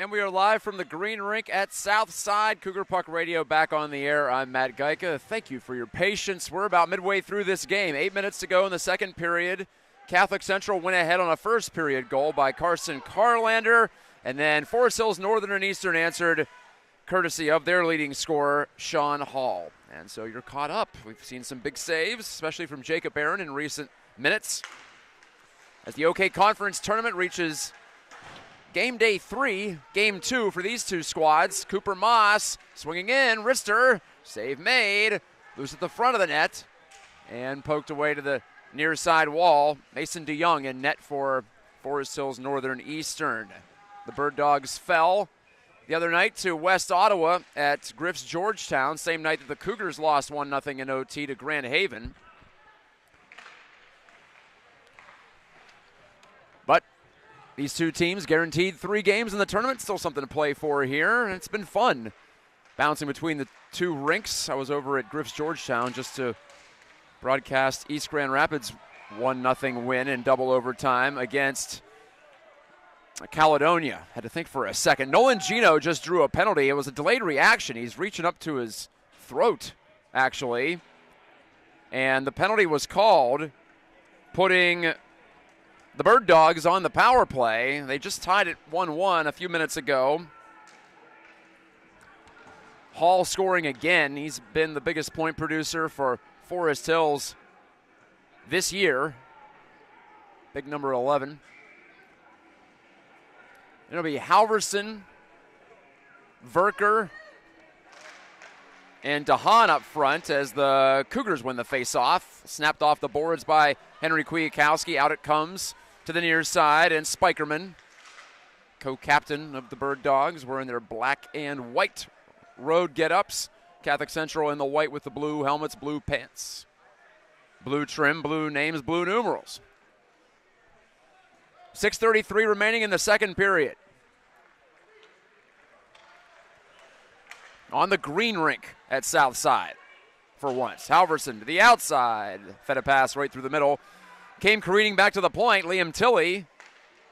And we are live from the Green Rink at Southside. Cougar Puck Radio back on the air. I'm Matt Gajtka. Thank you for your patience. We're about midway through this game. 8 minutes to go in the second period. Catholic Central went ahead on a first period goal by Carson Carlander. And then Forest Hills Northern and Eastern answered courtesy of their leading scorer, Sean Hall. And so you're caught up. We've seen some big saves, especially from Jacob Aaron in recent minutes. As the OK Conference tournament reaches Game day 3, game 2 for these two squads. Cooper Moss swinging in, wrister, save made, loose at the front of the net, and poked away to the near side wall. Mason DeYoung in net for Forest Hills Northern Eastern. The Bird Dogs fell the other night to West Ottawa at Griff's Georgetown, same night that the Cougars lost 1-0 in OT to Grand Haven. But these two teams guaranteed 3 games in the tournament. Still something to play for here, and it's been fun bouncing between the two rinks. I was over at Griff's Georgetown just to broadcast East Grand Rapids' 1-0 win in double overtime against Caledonia. Had to think for a second. Nolan Gino just drew a penalty. It was a delayed reaction. He's reaching up to his throat, actually. And the penalty was called, putting the Bird Dogs on the power play. They just tied it 1-1 a few minutes ago. Hall scoring again. He's been the biggest point producer for Forest Hills this year. Big number 11. It'll be Halverson, Verker, and DeHaan up front as the Cougars win the face-off. Snapped off the boards by Henry Kwiatkowski. Out it comes to the near side, and Spikerman, co-captain of the Bird Dogs, wearing their black and white road get-ups. Catholic Central in the white with the blue helmets, blue pants. Blue trim, blue names, blue numerals. 6:33 remaining in the second period. On the Green Rink at Southside for once. Halverson to the outside. Fed a pass right through the middle. Came careening back to the point. Liam Tilley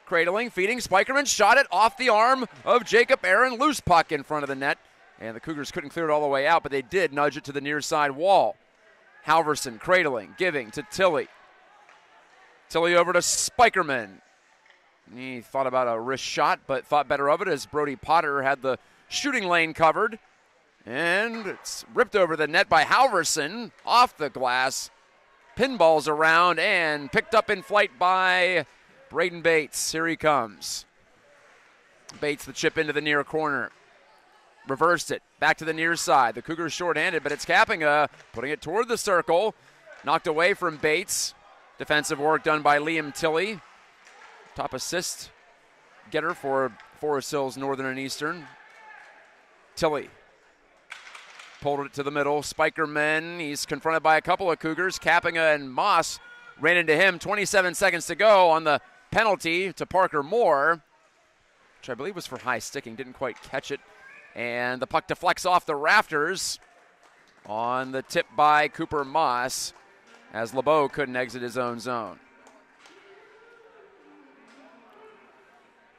cradling, feeding. Spikerman shot it off the arm of Jacob Aaron. Loose puck in front of the net. And the Cougars couldn't clear it all the way out, but they did nudge it to the near side wall. Halverson cradling, giving to Tilley. Tilley over to Spikerman. He thought about a wrist shot, but thought better of it as Brody Potter had the shooting lane covered. And it's ripped over the net by Halverson, off the glass. Pinballs around and picked up in flight by Braden Bates. Here he comes. Bates the chip into the near corner. Reversed it, back to the near side. The Cougars shorthanded, but it's Kapinga putting it toward the circle. Knocked away from Bates. Defensive work done by Liam Tilley. Top assist getter for Forest Hills Northern and Eastern. Tilley pulled it to the middle. Spikerman, he's confronted by a couple of Cougars. Kapinga and Moss ran into him. 27 seconds to go on the penalty to Parker Moore, which I believe was for high sticking. Didn't quite catch it. And the puck deflects off the rafters on the tip by Cooper Moss as LeBeau couldn't exit his own zone.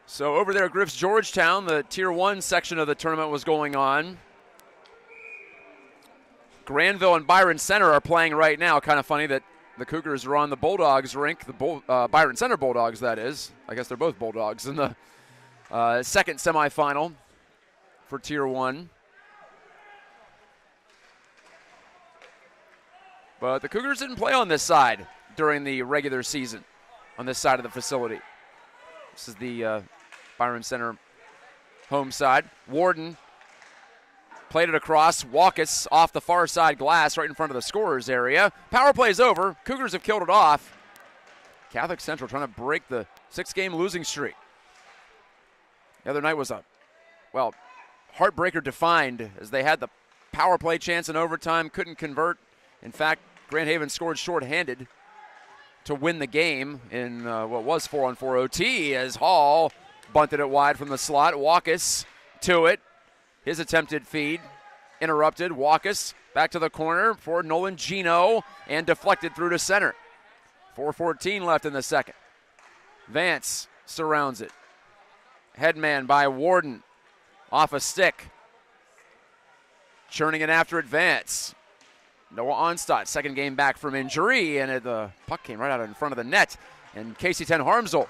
So over there at Griff's Georgetown, the Tier 1 section of the tournament was going on. Granville and Byron Center are playing right now. Kind of funny that the Cougars are on the Bulldogs rink, the Byron Center Bulldogs, that is. I guess they're both Bulldogs in the second semifinal for Tier 1. But the Cougars didn't play on this side during the regular season, on this side of the facility. This is the Byron Center home side. Warden played it across. Walkus off the far side glass right in front of the scorer's area. Power play's over. Cougars have killed it off. Catholic Central trying to break the 6-game losing streak. The other night was a, well, heartbreaker defined as they had the power play chance in overtime, couldn't convert. In fact, Grand Haven scored shorthanded to win the game in what was 4-on-4 OT as Hall bunted it wide from the slot. Walkus to it. His attempted feed interrupted. Walkus back to the corner for Nolan Gino and deflected through to center. 4:14 left in the second. Vance surrounds it. Headman by Warden. Off a stick. Churning it after advance. Noah Onstadt, second game back from injury, and the puck came right out in front of the net. And Casey Ten Harmsel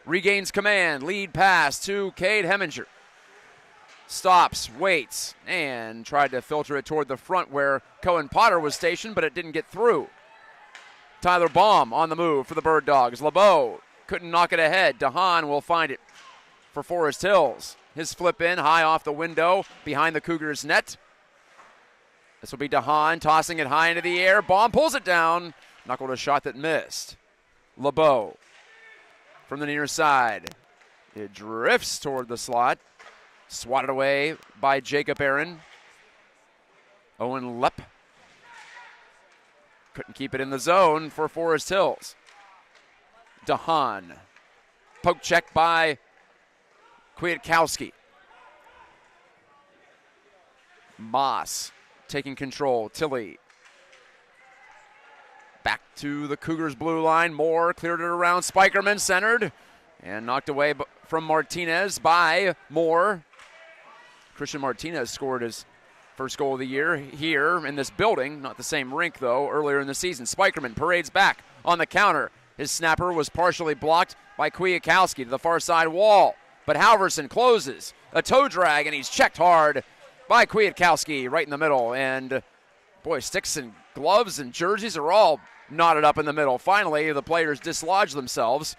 regains command. Lead pass to Cade Heminger. Stops, waits, and tried to filter it toward the front where Cohen Potter was stationed, but it didn't get through. Tyler Baum on the move for the Bird Dogs. LeBeau couldn't knock it ahead. DeHaan will find it for Forest Hills. His flip in high off the window behind the Cougars' net. This will be DeHaan tossing it high into the air. Baum pulls it down. Knuckled a shot that missed. LeBeau from the near side. It drifts toward the slot. Swatted away by Jacob Aaron. Owen Lepp couldn't keep it in the zone for Forest Hills. DeHaan. Poke check by Kwiatkowski. Moss taking control. Tilley. Back to the Cougars' blue line. Moore cleared it around. Spikerman centered and knocked away from Martinez by Moore. Christian Martinez scored his first goal of the year here in this building. Not the same rink, though, earlier in the season. Spikerman parades back on the counter. His snapper was partially blocked by Kwiatkowski to the far side wall. But Halverson closes. A toe drag, and he's checked hard by Kwiatkowski right in the middle. And, boy, sticks and gloves and jerseys are all knotted up in the middle. Finally, the players dislodge themselves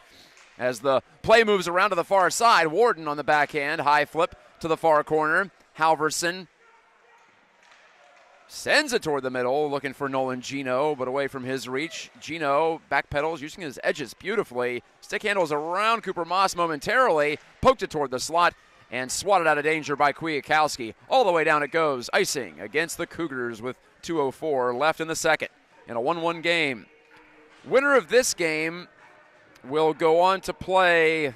as the play moves around to the far side. Warden on the backhand. High flip to the far corner. Halverson sends it toward the middle, looking for Nolan Gino, but away from his reach. Gino backpedals, using his edges beautifully. Stick handles around Cooper Moss momentarily, poked it toward the slot, and swatted out of danger by Kwiatkowski. All the way down it goes, icing against the Cougars with 2:04 left in the second in a 1-1 game. Winner of this game will go on to play,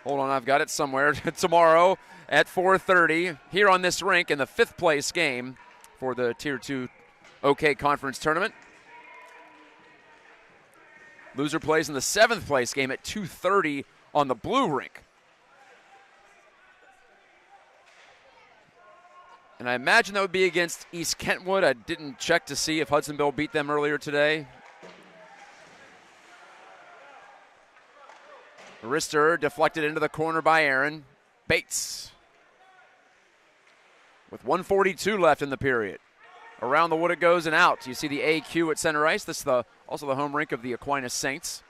hold on, I've got it somewhere, tomorrow at 4:30 here on this rink in the 5th place game for the Tier 2 OK Conference Tournament. Loser plays in the 7th place game at 2:30 on the blue rink. And I imagine that would be against East Kentwood. I didn't check to see if Hudsonville beat them earlier today. Rister deflected into the corner by Aaron. Bates with 1:42 left in the period. Around the wood it goes and out. You see the AQ at center ice. This is also the home rink of the Aquinas Saints.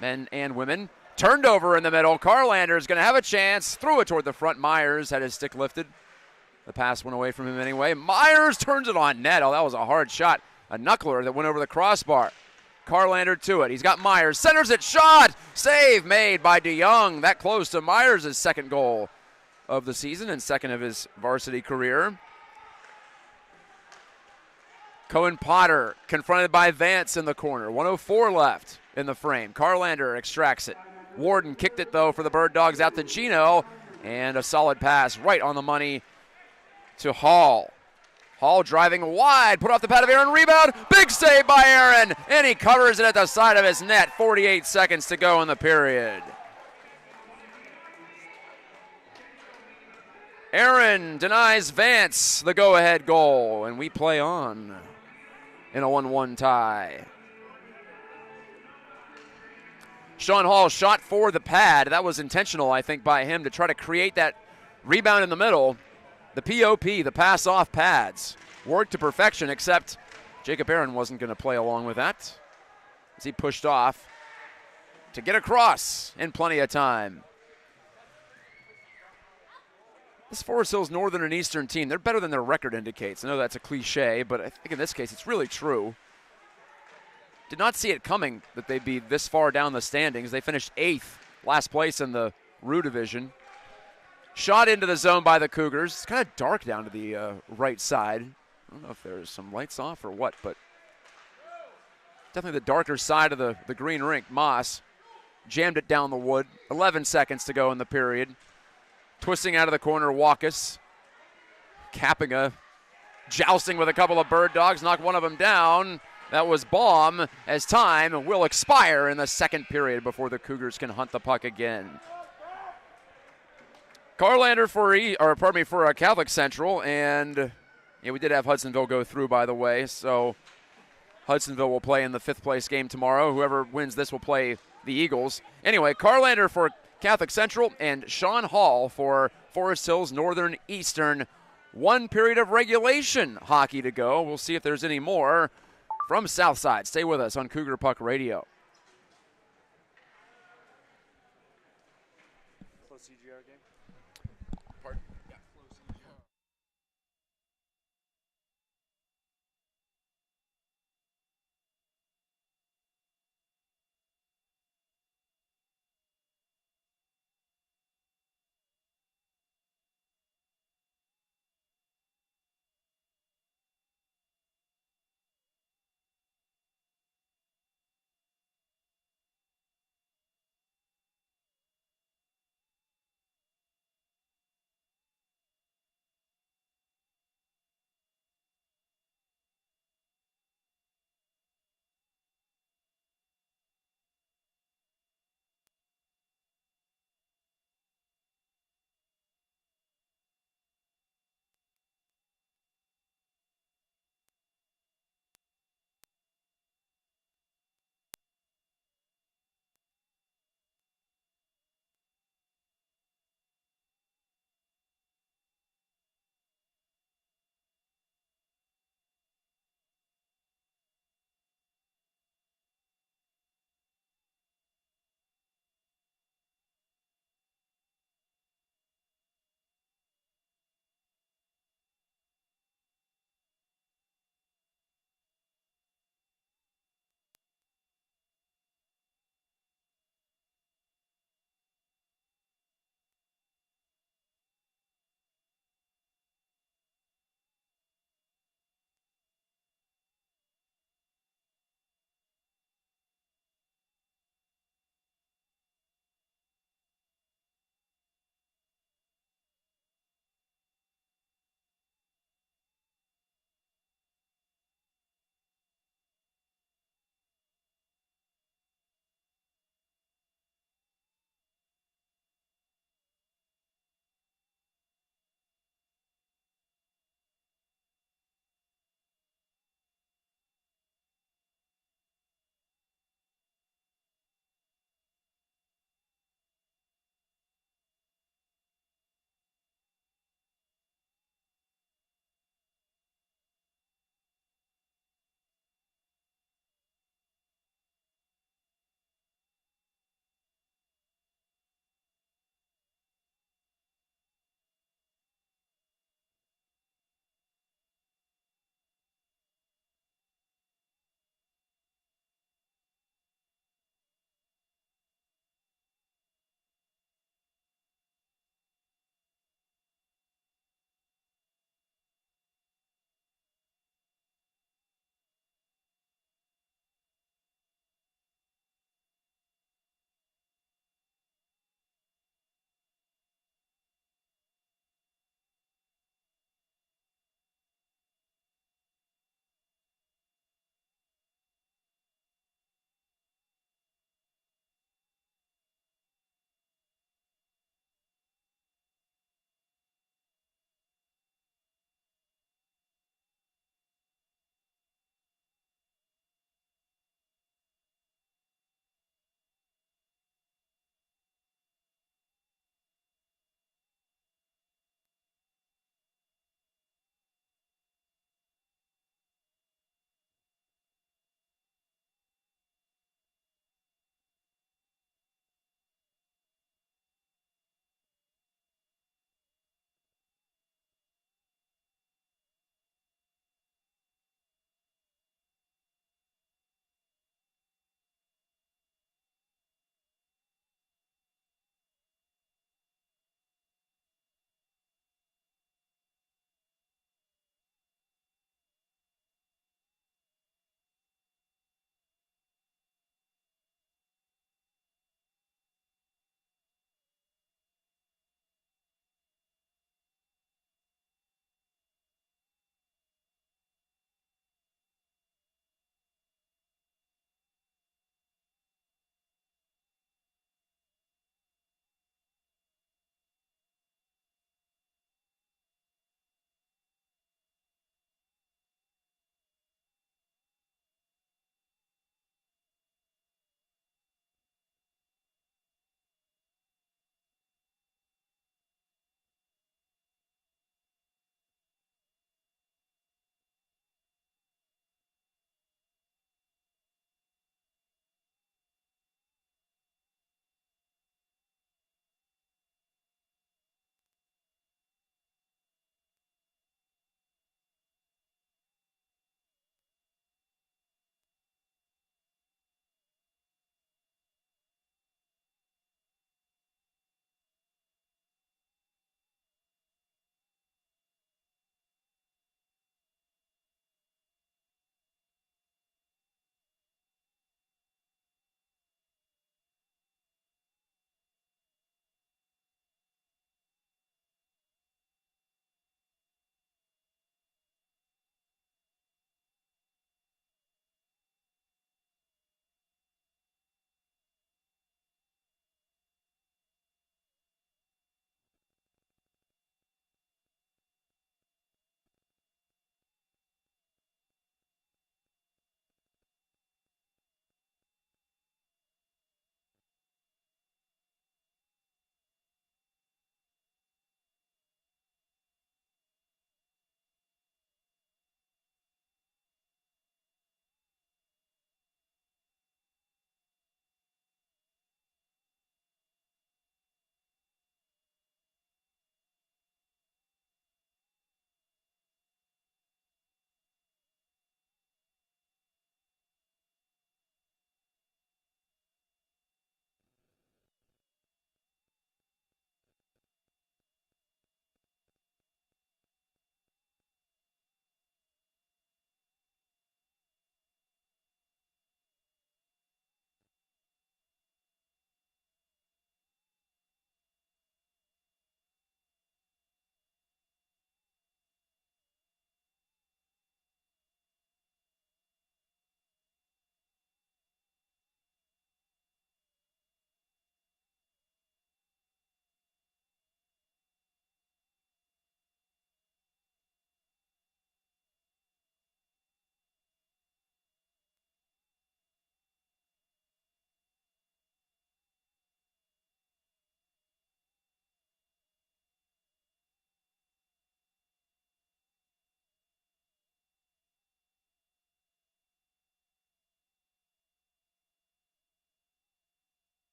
Men and women. Turned over in the middle. Carlander is going to have a chance. Threw it toward the front. Myers had his stick lifted. The pass went away from him anyway. Myers turns it on net. Oh, that was a hard shot. A knuckler that went over the crossbar. Carlander to it. He's got Myers. Centers it. Shot. Save made by DeYoung. That close to Myers' second goal of the season and second of his varsity career. Cohen Potter confronted by Vance in the corner. 1:04 left in the frame. Carlander extracts it. Warden kicked it, though, for the Bird Dogs out to Gino. And a solid pass right on the money to Hall. Hall driving wide, put off the pad of Aaron, rebound, big save by Aaron, and he covers it at the side of his net. 48 seconds to go in the period. Aaron denies Vance the go-ahead goal, and we play on in a 1-1 tie. Sean Hall shot for the pad. That was intentional, I think, by him to try to create that rebound in the middle. The POP, the pass-off pads, worked to perfection, except Jacob Aaron wasn't going to play along with that as he pushed off to get across in plenty of time. This Forest Hills Northern and Eastern team, they're better than their record indicates. I know that's a cliche, but I think in this case it's really true. Did not see it coming that they'd be this far down the standings. They finished 8th, last place in the Roo division. Shot into the zone by the Cougars. It's kind of dark down to the right side. I don't know if there's some lights off or what, but definitely the darker side of the green rink. Moss jammed it down the wood. 11 seconds to go in the period. Twisting out of the corner, Walkus. Capping jousting with a couple of Bird Dogs. Knocked one of them down. That was Baum as time will expire in the second period before the Cougars can hunt the puck again. Carlander for Catholic Central, and yeah, we did have Hudsonville go through, by the way. So Hudsonville will play in the 5th place game tomorrow. Whoever wins this will play the Eagles. Anyway, Carlander for Catholic Central and Sean Hall for Forest Hills Northern Eastern. 1 period of regulation hockey to go. We'll see if there's any more from Southside. Stay with us on Cougar Puck Radio. Close CGR game? Pardon? Yeah, close CGR.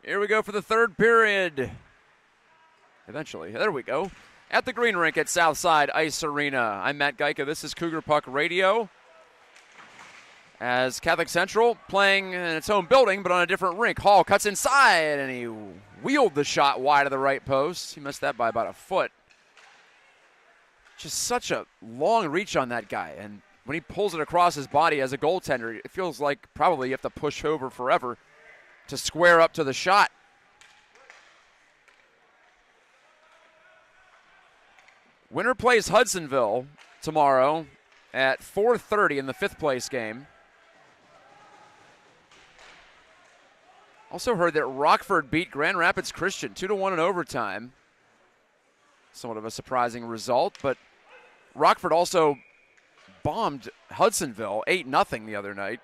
Here we go for the third period. Eventually. There we go. At the green rink at Southside Ice Arena. I'm Matt Gajtka. This is Cougar Puck Radio. As Catholic Central playing in its own building, but on a different rink. Hall cuts inside, and he wheeled the shot wide of the right post. He missed that by about a foot. Just such a long reach on that guy. And when he pulls it across his body as a goaltender, it feels like probably you have to push over forever to square up to the shot. Winner plays Hudsonville tomorrow at 4:30 in the fifth place game. Also heard that Rockford beat Grand Rapids Christian 2-1 in overtime. Somewhat of a surprising result, but Rockford also bombed Hudsonville 8-0 the other night.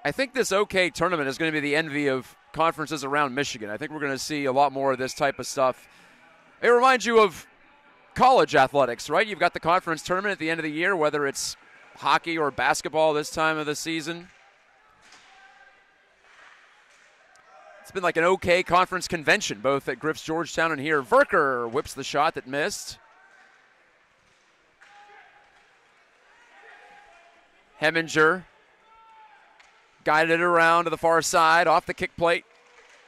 I think this OK tournament is going to be the envy of conferences around Michigan. I think we're going to see a lot more of this type of stuff. It reminds you of college athletics, right? You've got the conference tournament at the end of the year, whether it's hockey or basketball this time of the season. It's been like an OK conference convention, both at Griff's Georgetown and here. Verker whips the shot that missed. Heminger guided it around to the far side, off the kick plate.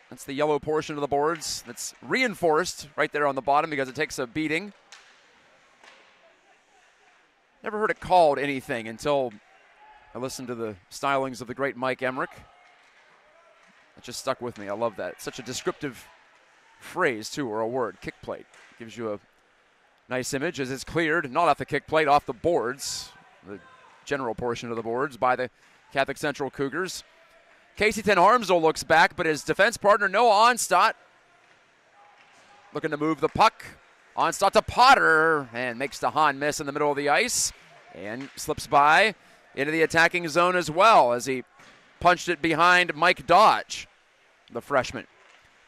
That's the yellow portion of the boards. That's reinforced right there on the bottom because it takes a beating. Never heard it called anything until I listened to the stylings of the great Mike Emmerich. It just stuck with me. I love that. It's such a descriptive phrase, too, or a word. Kick plate. Gives you a nice image as it's cleared, not off the kick plate, off the boards, the general portion of the boards by the Catholic Central Cougars. Casey Ten Harmsel looks back, but his defense partner Noah Onstadt looking to move the puck. Onstadt to Potter and makes DeHaan miss in the middle of the ice and slips by into the attacking zone as well as he punched it behind Mike Dodge, the freshman.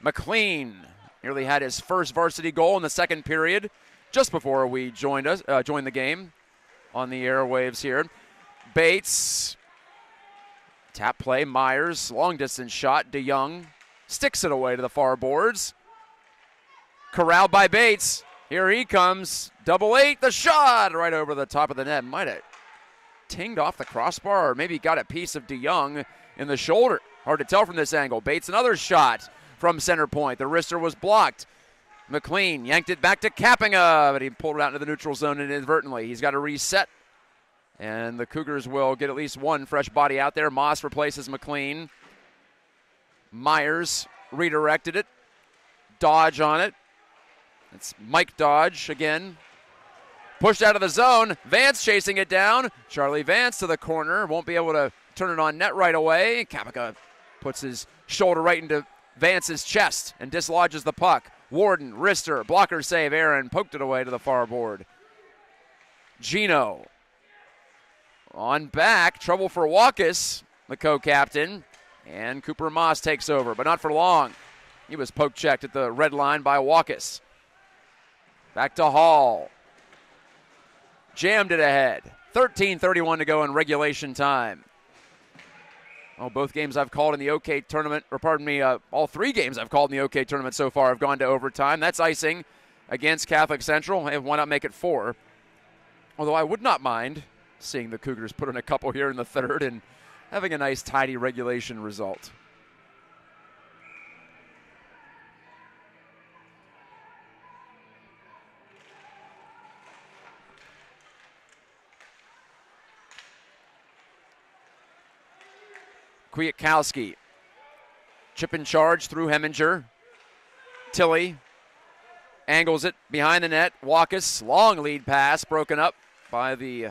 McLean nearly had his first varsity goal in the second period just before we joined the game on the airwaves here. Bates, tap play, Myers, long distance shot, DeYoung sticks it away to the far boards. Corralled by Bates. Here he comes. 8, the shot right over the top of the net. Might have tinged off the crossbar or maybe got a piece of DeYoung in the shoulder. Hard to tell from this angle. Bates, another shot from center point. The wrister was blocked. McLean yanked it back to Kappinga, but he pulled it out into the neutral zone inadvertently. He's got to reset, and the Cougars will get at least one fresh body out there. Moss replaces McLean. Myers redirected it. Dodge on it. It's Mike Dodge again. Pushed out of the zone. Vance chasing it down. Charlie Vance to the corner. Won't be able to turn it on net right away. Kappinga puts his shoulder right into Vance's chest and dislodges the puck. Warden, wrister, blocker save. Aaron poked it away to the far board. Gino on back. Trouble for Walkus, the co-captain. And Cooper Moss takes over, but not for long. He was poke checked at the red line by Walkus. Back to Hall. Jammed it ahead. 13:31 to go in regulation time. Oh, both games I've called in the OK tournament, or pardon me, all three games I've called in the OK tournament so far have gone to overtime. That's icing against Catholic Central. Hey, why not make it 4? Although I would not mind seeing the Cougars put in a couple here in the third and having a nice, tidy regulation result. Kwiatkowski. Chip in charge through Heminger. Tilley angles it behind the net. Walkus, long lead pass, broken up by the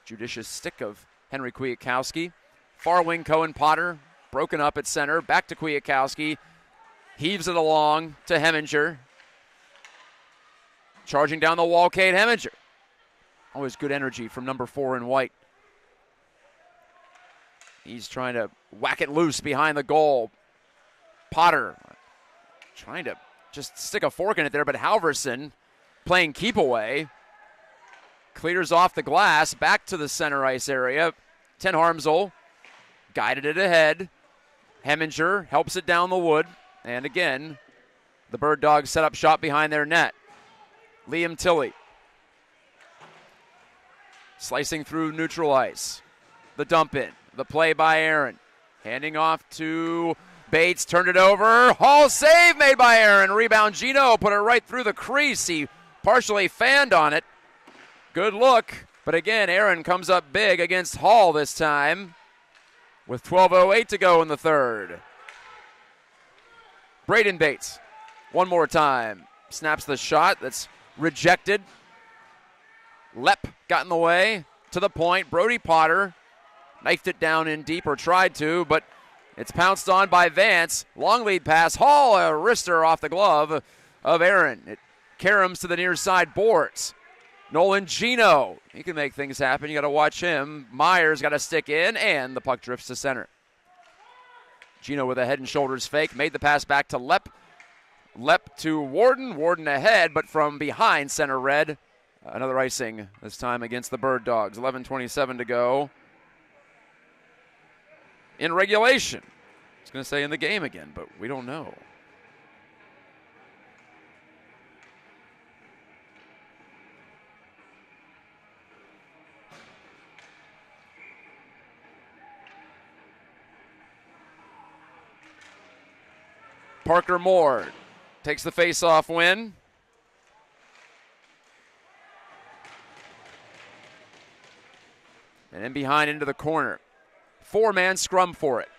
judicious stick of Henry Kwiatkowski. Far wing Cohen Potter, broken up at center. Back to Kwiatkowski. Heaves it along to Heminger. Charging down the wall, Cade Heminger. Always good energy from number 4 in white. He's trying to whack it loose behind the goal. Potter trying to just stick a fork in it there, but Halverson playing keep away. clears off the glass, back to the center ice area. Ten Harmsel guided it ahead. Heminger helps it down the wood. And again, the Bird Dogs set up shop behind their net. Liam Tilley slicing through neutral ice. The dump in. The play by Aaron. Handing off to Bates. Turned it over. Hall save made by Aaron. Rebound Gino put it right through the crease. He partially fanned on it. Good look. But again, Aaron comes up big against Hall this time with 12:08 to go in the third. Braden Bates, one more time. Snaps the shot that's rejected. Lepp got in the way to the point. Brody Potter knifed it down in deep, or tried to, but it's pounced on by Vance. Long lead pass. Hall, a wrister off the glove of Aaron. It caroms to the near side boards. Nolan Gino, he can make things happen. You got to watch him. Myers got to stick in, and the puck drifts to center. Gino with a head and shoulders fake, made the pass back to Lepp. Lepp to Warden. Warden ahead, but from behind center red. Another icing, this time against the Bird Dogs. 11:27 to go in regulation. I was going to say in the game again, but we don't know. Parker Moore takes the face-off win. And in behind into the corner. Four-man scrum for it.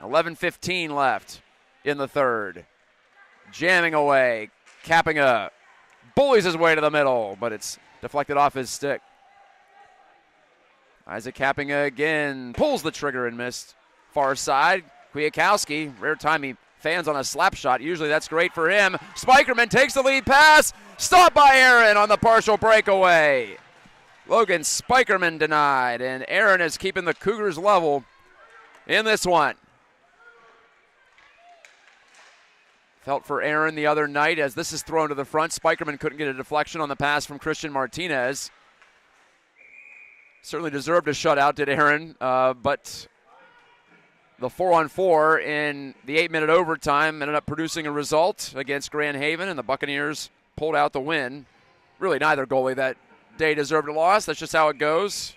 11:15 left in the third. Jamming away. Kappinga bullies his way to the middle, but it's deflected off his stick. Isaac Kappinga again pulls the trigger and missed. Far side. Kwiatkowski, rare time he fans on a slap shot. Usually that's great for him. Spikerman takes the lead pass. Stopped by Aaron on the partial breakaway. Logan Spikerman denied, and Aaron is keeping the Cougars level in this one. Felt for Aaron the other night as this is thrown to the front. Spikerman couldn't get a deflection on the pass from Christian Martinez. Certainly deserved a shutout, did Aaron, but the 4-on-4 in the 8-minute overtime ended up producing a result against Grand Haven, and the Buccaneers pulled out the win. Really, neither goalie that day deserved a loss. That's just how it goes.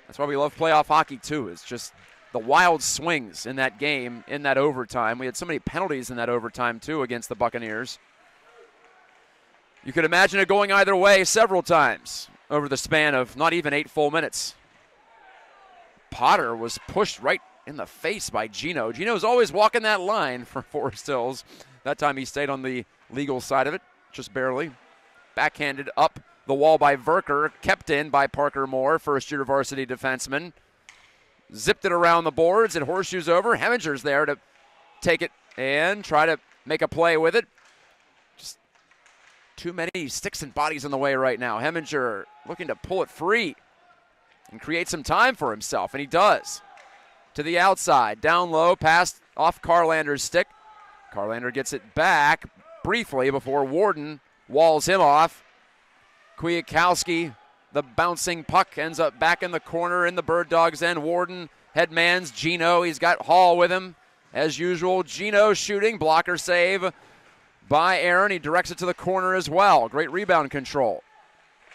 That's why we love playoff hockey, too. It's just the wild swings in that game, in that overtime. We had so many penalties in that overtime, too, against the Buccaneers. You could imagine it going either way several times over the span of not even 8 full minutes. Potter was pushed right in the face by Gino. Gino's always walking that line for Forest Hills. That time he stayed on the legal side of it, just barely. Backhanded up the wall by Verker, kept in by Parker Moore, first-year varsity defenseman. Zipped it around the boards, it horseshoes over. Heminger's there to take it and try to make a play with it. Just too many sticks and bodies in the way right now. Heminger looking to pull it free and create some time for himself, and he does. To the outside, down low, pass off Carlander's stick. Carlander gets it back briefly before Warden walls him off. Kwiatkowski, the bouncing puck, ends up back in the corner in the Bird Dogs' end. Warden headmans Gino. He's got Hall with him as usual. Gino shooting, blocker save by Aaron. He directs it to the corner as well. Great rebound control.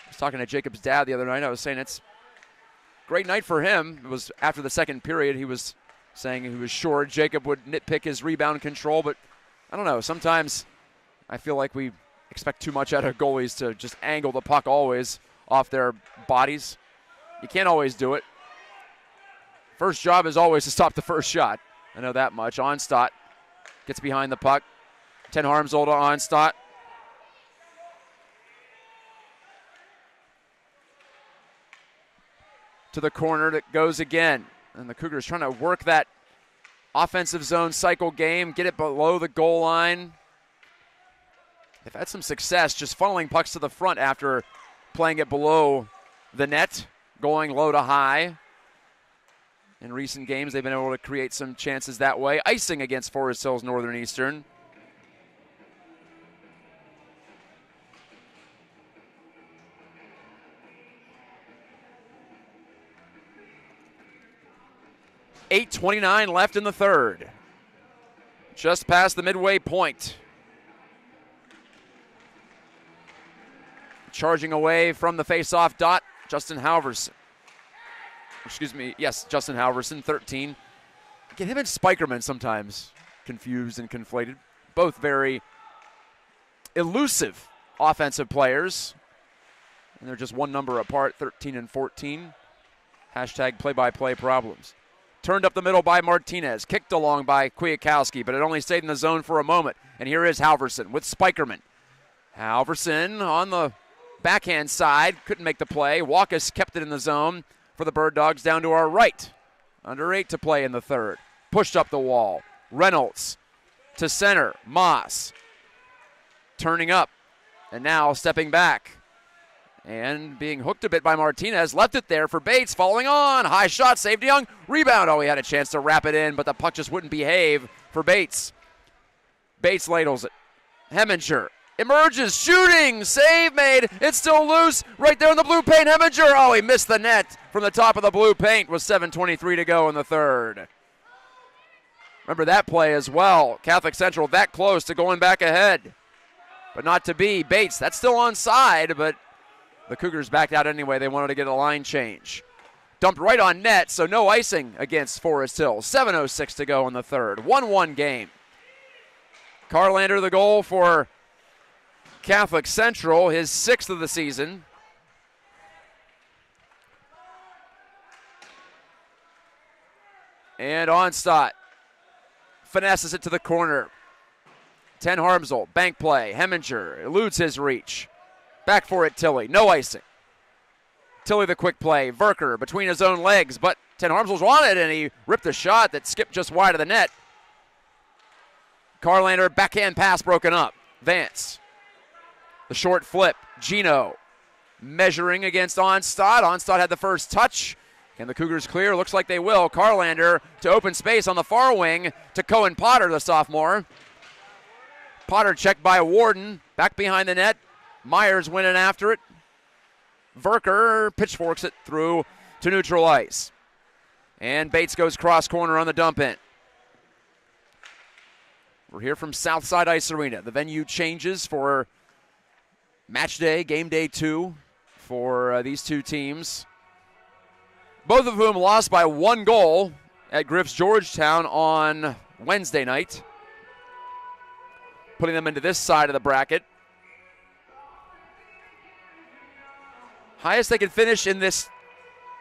I was talking to Jacob's dad the other night. I was saying it's a great night for him. It was after the second period. He was saying he was sure Jacob would nitpick his rebound control, but I don't know. Sometimes I feel like we expect too much out of goalies to just angle the puck always off their bodies. You can't always do it. First job is always to stop the first shot. I know that much. Onstadt gets behind the puck. Ten Harmsel to Onstadt. To the corner that goes again. And the Cougars trying to work that offensive zone cycle game, get it below the goal line. They've had some success just funneling pucks to the front after playing it below the net, going low to high. In recent games, they've been able to create some chances that way. Icing against Forest Hills Northern Eastern. .8:29 left in the third. Just past the midway point. Charging away from the face-off dot, Justin Halverson. Justin Halverson, 13. Get him and Spikerman sometimes confused and conflated. Both very elusive offensive players. And they're just one number apart, 13 and 14. Hashtag play-by-play problems. Turned up the middle by Martinez. Kicked along by Kwiatkowski, but it only stayed in the zone for a moment. And here is Halverson with Spikerman. Halverson on the backhand side. Couldn't make the play. Walkus kept it in the zone for the Bird Dogs down to our right. Under 8 to play in the third. Pushed up the wall. Reynolds to center. Moss turning up. And now stepping back. And being hooked a bit by Martinez. Left it there for Bates. Following on. High shot. Saved Young. Rebound. Oh, he had a chance to wrap it in, but the puck just wouldn't behave for Bates. Bates ladles it. Heminger emerges. Shooting. Save made. It's still loose. Right there in the blue paint. Heminger. Oh, he missed the net from the top of the blue paint with 7:23 to go in the third. Remember that play as well. Catholic Central that close to going back ahead. But not to be. Bates, that's still onside, but the Cougars backed out anyway. They wanted to get a line change. Dumped right on net, so no icing against Forest Hills. 7:06 to go in the third. 1-1 game. Carlander the goal for Catholic Central, his 6th of the season. And Onstadt finesses it to the corner. 10 Harmsel, bank play. Heminger eludes his reach. Back for it, Tilley. No icing. Tilley the quick play. Verker between his own legs, but 10 Harmsel's on it, and he ripped a shot that skipped just wide of the net. Carlander, backhand pass broken up. Vance. The short flip. Gino measuring against Onstadt. Onstadt had the first touch. Can the Cougars clear? Looks like they will. Carlander to open space on the far wing to Cohen Potter, the sophomore. Potter checked by Warden. Back behind the net. Myers winning after it. Verker pitchforks it through to neutral ice. And Bates goes cross corner on the dump in. We're here from Southside Ice Arena. The venue changes for match day, game day 2 for these two teams. Both of whom lost by 1 goal at Griff's Georgetown on Wednesday night. Putting them into this side of the bracket. Highest they could finish in this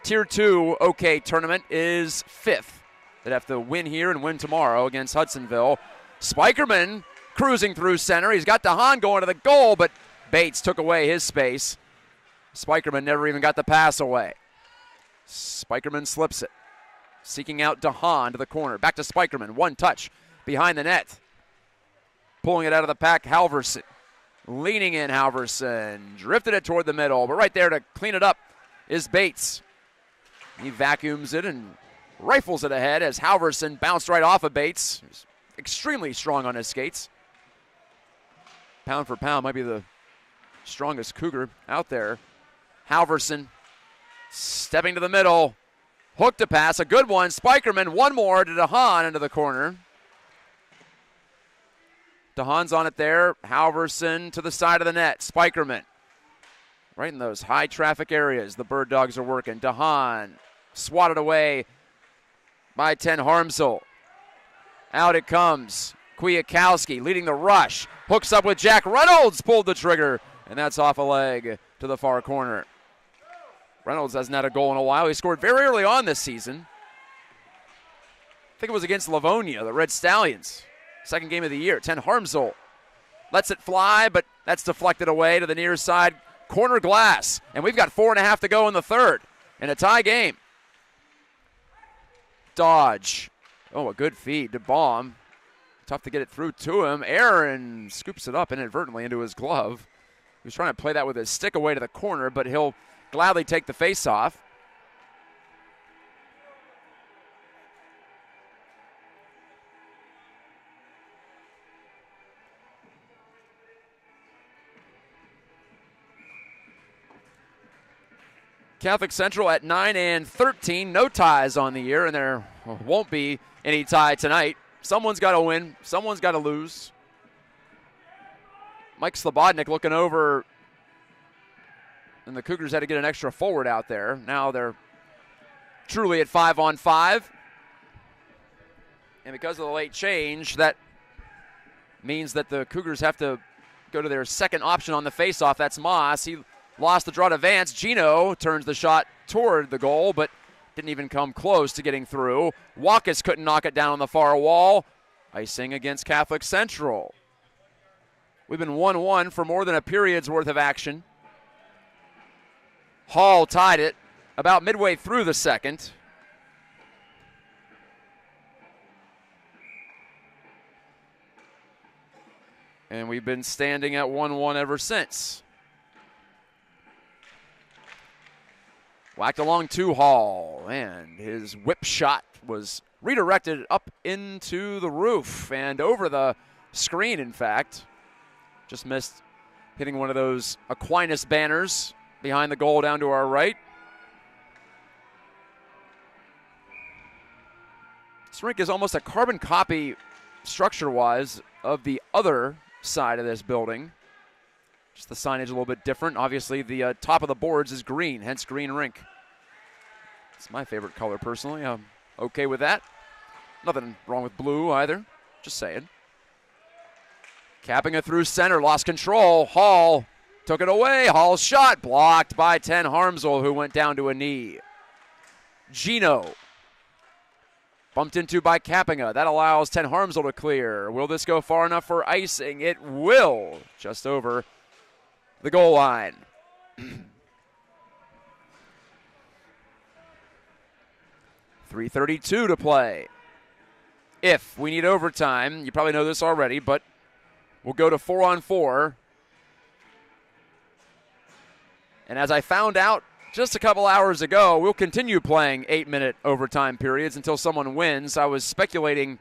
Tier 2 OK tournament is 5th. They'd have to win here and win tomorrow against Hudsonville. Spikerman cruising through center. He's got DeHaan going to the goal, but Bates took away his space. Spikerman never even got the pass away. Spikerman slips it. Seeking out DeHaan to the corner. Back to Spikerman. 1 touch behind the net. Pulling it out of the pack, Halverson. Leaning in, Halverson. Drifted it toward the middle, but right there to clean it up is Bates. He vacuums it and rifles it ahead as Halverson bounced right off of Bates. He's extremely strong on his skates. Pound for pound, might be the strongest Cougar out there. Halverson stepping to the middle. Hooked a pass, a good one. Spikerman, one more to DeHaan into the corner. DeHaan's on it there. Halverson to the side of the net. Spikerman. Right in those high traffic areas the Bird Dogs are working. DeHaan swatted away by 10 Harmsel. Out it comes. Kwiatkowski leading the rush. Hooks up with Jack Reynolds. Pulled the trigger. And that's off a leg to the far corner. Reynolds hasn't had a goal in a while. He scored very early on this season. I think it was against Livonia, the Red Stallions. Second game of the year. 10 Harmsel lets it fly, but that's deflected away to the near side corner glass. And we've got 4.5 to go in the third. In a tie game. Dodge. Oh, a good feed to Baum. Tough to get it through to him. Aaron scoops it up inadvertently into his glove. He was trying to play that with his stick away to the corner, but he'll gladly take the face-off. Catholic Central at 9-13. No ties on the year, and there won't be any tie tonight. Someone's got to win. Someone's got to lose. Mike Slobodnik looking over, and the Cougars had to get an extra forward out there. Now they're truly at 5-on-5. And because of the late change, that means that the Cougars have to go to their second option on the faceoff. That's Moss. He lost the draw to Vance. Gino turns the shot toward the goal, but didn't even come close to getting through. Wakas couldn't knock it down on the far wall. Icing against Catholic Central. We've been 1-1 for more than a period's worth of action. Hall tied it about midway through the second. And we've been standing at 1-1 ever since. Whacked along to Hall, and his whip shot was redirected up into the roof and over the screen, in fact. Just missed hitting one of those Aquinas banners behind the goal down to our right. This rink is almost a carbon copy structure-wise of the other side of this building. Just the signage a little bit different. Obviously, the top of the boards is green, hence green rink. It's my favorite color, personally. I'm okay with that. Nothing wrong with blue either. Just saying. Capping it through center, lost control. Hall took it away. Hall's shot blocked by Ten Harmsel, who went down to a knee. Gino bumped into by Cappinga. That allows Ten Harmsel to clear. Will this go far enough for icing? It will. Just over the goal line. 3:32 to play. If we need overtime, you probably know this already, but we'll go to 4-on-4. And as I found out just a couple hours ago, we'll continue playing 8-minute overtime periods until someone wins. I was speculating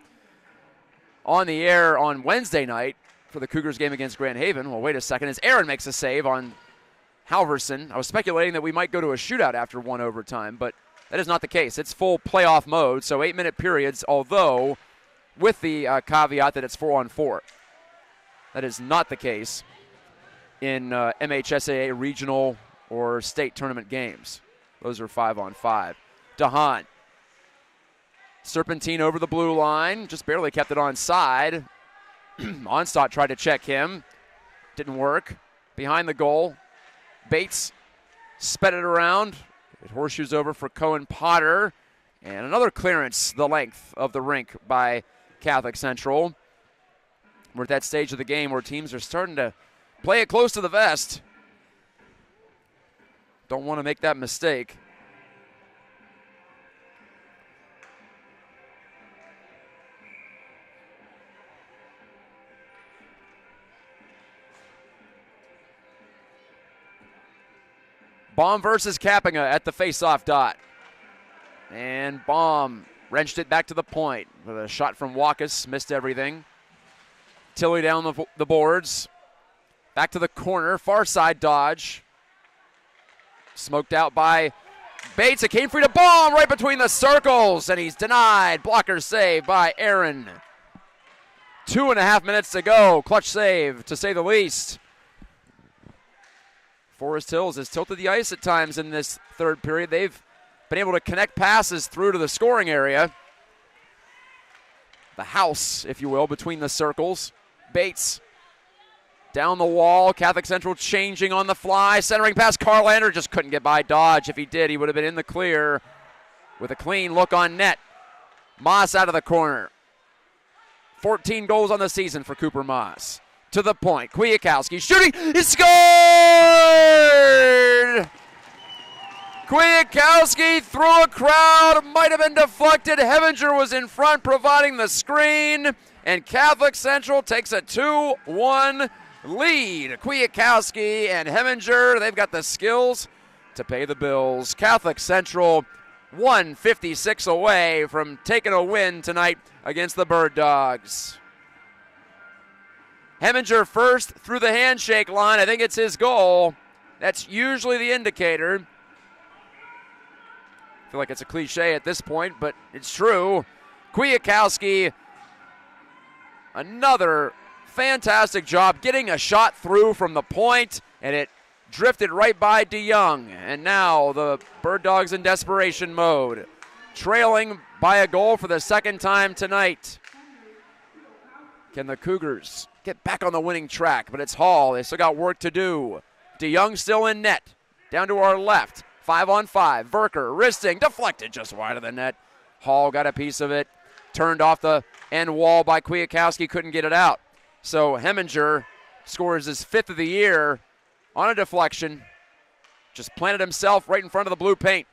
on the air on Wednesday night for the Cougars game against Grand Haven. Well, wait a second. As Aaron makes a save on Halverson, I was speculating that we might go to a shootout after one overtime, but that is not the case. It's full playoff mode, so 8-minute periods, although with the caveat that it's 4-on-4. That is not the case in MHSAA regional or state tournament games. Those are 5-on-5. DeHaan. Serpentine over the blue line. Just barely kept it onside. Onstadt tried to check him. Didn't work. Behind the goal. Bates sped it around. It horseshoes over for Cohen Potter. And another clearance the length of the rink by Catholic Central. We're at that stage of the game where teams are starting to play it close to the vest. Don't want to make that mistake. Baum versus Cappinga at the face-off dot. And Baum wrenched it back to the point with a shot from Wakas. Missed everything. Tilley down the boards. Back to the corner. Far side dodge. Smoked out by Bates. It came free to Baum right between the circles. And he's denied. Blocker save by Aaron. 2.5 minutes to go. Clutch save, to say the least. Forest Hills has tilted the ice at times in this third period. They've been able to connect passes through to the scoring area. The house, if you will, between the circles. Bates down the wall. Catholic Central changing on the fly. Centering pass. Carlander just couldn't get by Dodge. If he did, he would have been in the clear with a clean look on net. Moss out of the corner. 14 goals on the season for Cooper Moss. To the point. Kwiatkowski shooting. He scored! Kwiatkowski through a crowd. Might have been deflected. Hevinger was in front providing the screen. And Catholic Central takes a 2-1 lead. Kwiatkowski and Hevinger, they've got the skills to pay the bills. Catholic Central 156 away from taking a win tonight against the Bird Dogs. Hevinger first through the handshake line. I think it's his goal. That's usually the indicator. I feel like it's a cliche at this point, but it's true. Kwiatkowski, another fantastic job getting a shot through from the point, and it drifted right by DeYoung. And now the Bird Dogs in desperation mode, trailing by a goal for the second time tonight. Can the Cougars get back on the winning track? But it's Hall. They still got work to do. DeYoung still in net. Down to our left. 5-on-5. Verker, wristing, deflected just wide of the net. Hall got a piece of it. Turned off the end wall by Kwiatkowski. Couldn't get it out. So Heminger scores his 5th of the year on a deflection. Just planted himself right in front of the blue paint.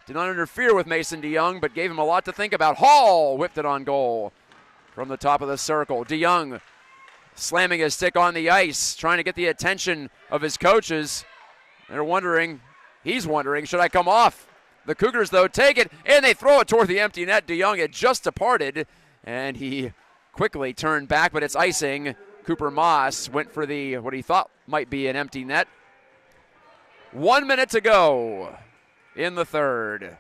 Did not interfere with Mason DeYoung, but gave him a lot to think about. Hall whipped it on goal from the top of the circle. DeYoung slamming his stick on the ice, trying to get the attention of his coaches. They're wondering, he's wondering, should I come off? The Cougars, though, take it, and they throw it toward the empty net. DeYoung had just departed, and he quickly turned back, but it's icing. Cooper Moss went for the what he thought might be an empty net. 1 minute to go in the third.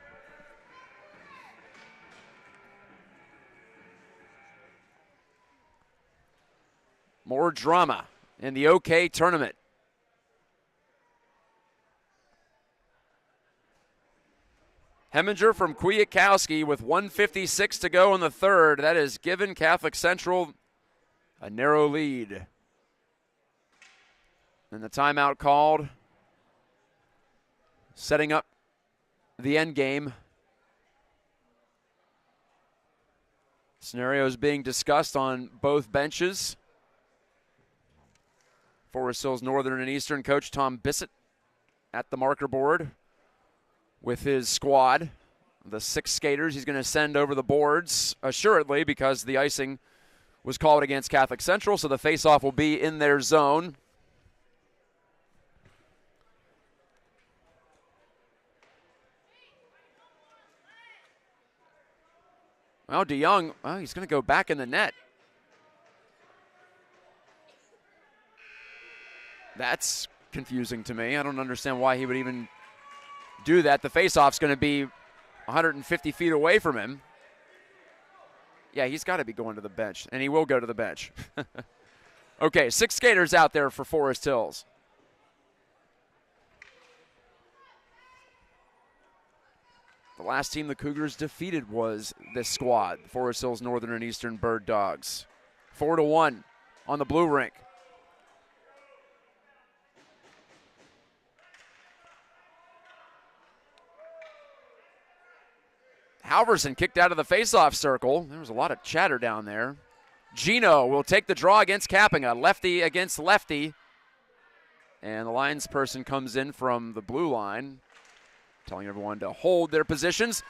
More drama in the OK tournament. Heminger from Kwiatkowski with 1:56 to go in the third. That has given Catholic Central a narrow lead. And the timeout called, setting up the end game. Scenarios being discussed on both benches. Forest Hills Northern and Eastern coach Tom Bissett at the marker board with his squad. The 6 skaters he's going to send over the boards, assuredly, because the icing was called against Catholic Central, so the face-off will be in their zone. Well, DeYoung, he's going to go back in the net. That's confusing to me. I don't understand why he would even do that. The face-off's going to be 150 feet away from him. Yeah, he's got to be going to the bench, and he will go to the bench. Okay, 6 skaters out there for Forest Hills. The last team the Cougars defeated was this squad, Forest Hills Northern and Eastern Bird Dogs. 4-1 on the blue rink. Halverson kicked out of the faceoff circle. There was a lot of chatter down there. Gino will take the draw against Kappinga. Lefty against lefty. And the linesperson comes in from the blue line, telling everyone to hold their positions.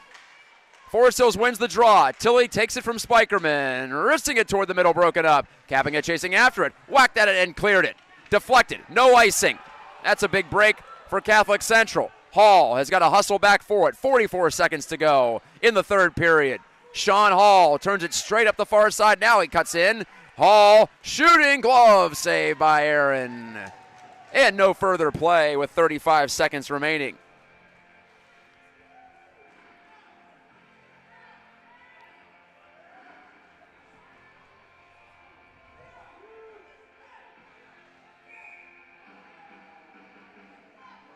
Forest Hills wins the draw. Tilley takes it from Spikerman, wristing it toward the middle, broken up. Kappinga chasing after it, whacked at it and cleared it. Deflected, no icing. That's a big break for Catholic Central. Hall has got to hustle back for it. 44 seconds to go in the third period. Sean Hall turns it straight up the far side. Now he cuts in. Hall shooting, glove save by Aaron. And no further play with 35 seconds remaining.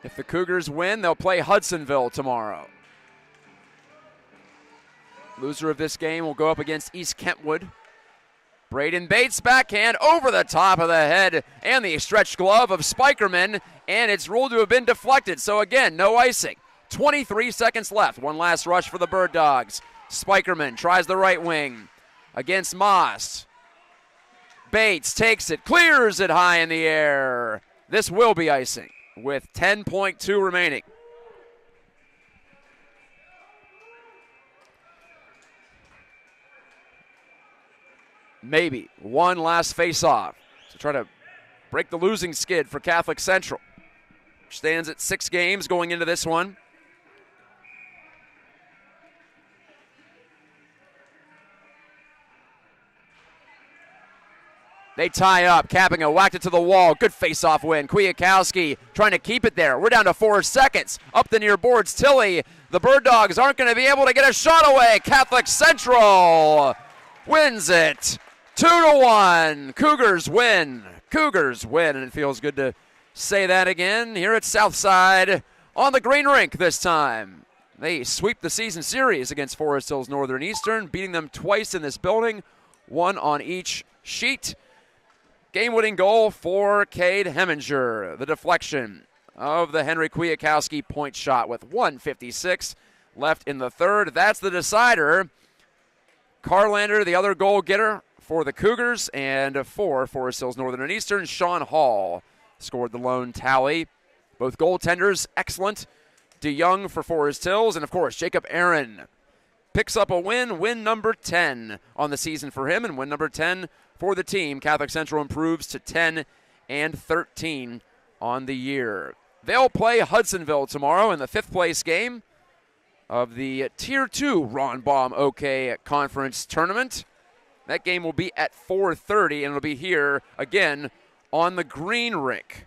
If the Cougars win, they'll play Hudsonville tomorrow. Loser of this game will go up against East Kentwood. Braden Bates backhand over the top of the head and the stretched glove of Spikerman, and it's ruled to have been deflected. So again, no icing. 23 seconds left. One last rush for the Bird Dogs. Spikerman tries the right wing against Moss. Bates takes it, clears it high in the air. This will be icing with 10.2 remaining. Maybe one last face-off to try to break the losing skid for Catholic Central. Stands at 6 games going into this one. They tie up. Kappinga whacked it to the wall. Good face-off win. Kwiatkowski trying to keep it there. We're down to 4 seconds. Up the near boards. Tilly. The Bird Dogs aren't going to be able to get a shot away. Catholic Central wins it 2-1. Cougars win. Cougars win. And it feels good to say that again here at Southside on the green rink this time. They sweep the season series against Forest Hills Northern Eastern, beating them twice in this building, one on each sheet. Game-winning goal for Cade Heminger. The deflection of the Henry Kwiatkowski point shot with 1:56 left in the third. That's the decider. Carlander, the other goal getter for the Cougars, and for Forest Hills Northern and Eastern, Sean Hall scored the lone tally. Both goaltenders excellent. DeYoung for Forest Hills, and of course Jacob Aaron picks up a win number 10 on the season for him, and win number 10 for the team. Catholic Central improves to 10-13 on the year. They'll play Hudsonville tomorrow in the 5th place game of the Tier 2 Ron Baum OK Conference Tournament. That game will be at 4:30, and it'll be here again on the green rink.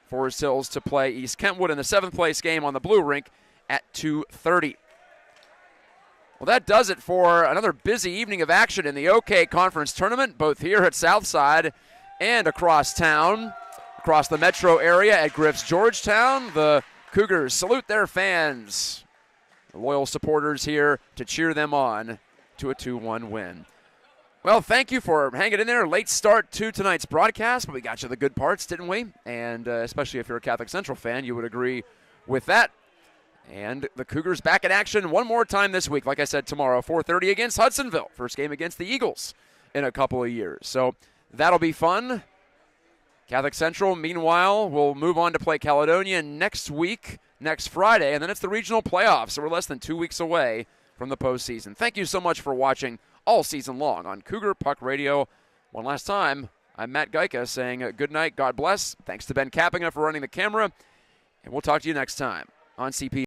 Forest Hills to play East Kentwood in the 7th place game on the blue rink at 2:30. Well, that does it for another busy evening of action in the OK Conference Tournament, both here at Southside and across town, across the metro area at Griff's Georgetown. The Cougars salute their fans, the loyal supporters here to cheer them on to a 2-1 win. Well, thank you for hanging in there. Late start to tonight's broadcast, but we got you the good parts, didn't we? And especially if you're a Catholic Central fan, you would agree with that. And the Cougars back in action one more time this week. Like I said, tomorrow, 4:30 against Hudsonville. First game against the Eagles in a couple of years. So that'll be fun. Catholic Central, meanwhile, will move on to play Caledonia next week, next Friday, and then it's the regional playoffs. So we're less than 2 weeks away from the postseason. Thank you so much for watching all season long on Cougar Puck Radio. One last time, I'm Matt Gajtka saying good night, God bless. Thanks to Ben Kappinga for running the camera, and we'll talk to you next time on CP.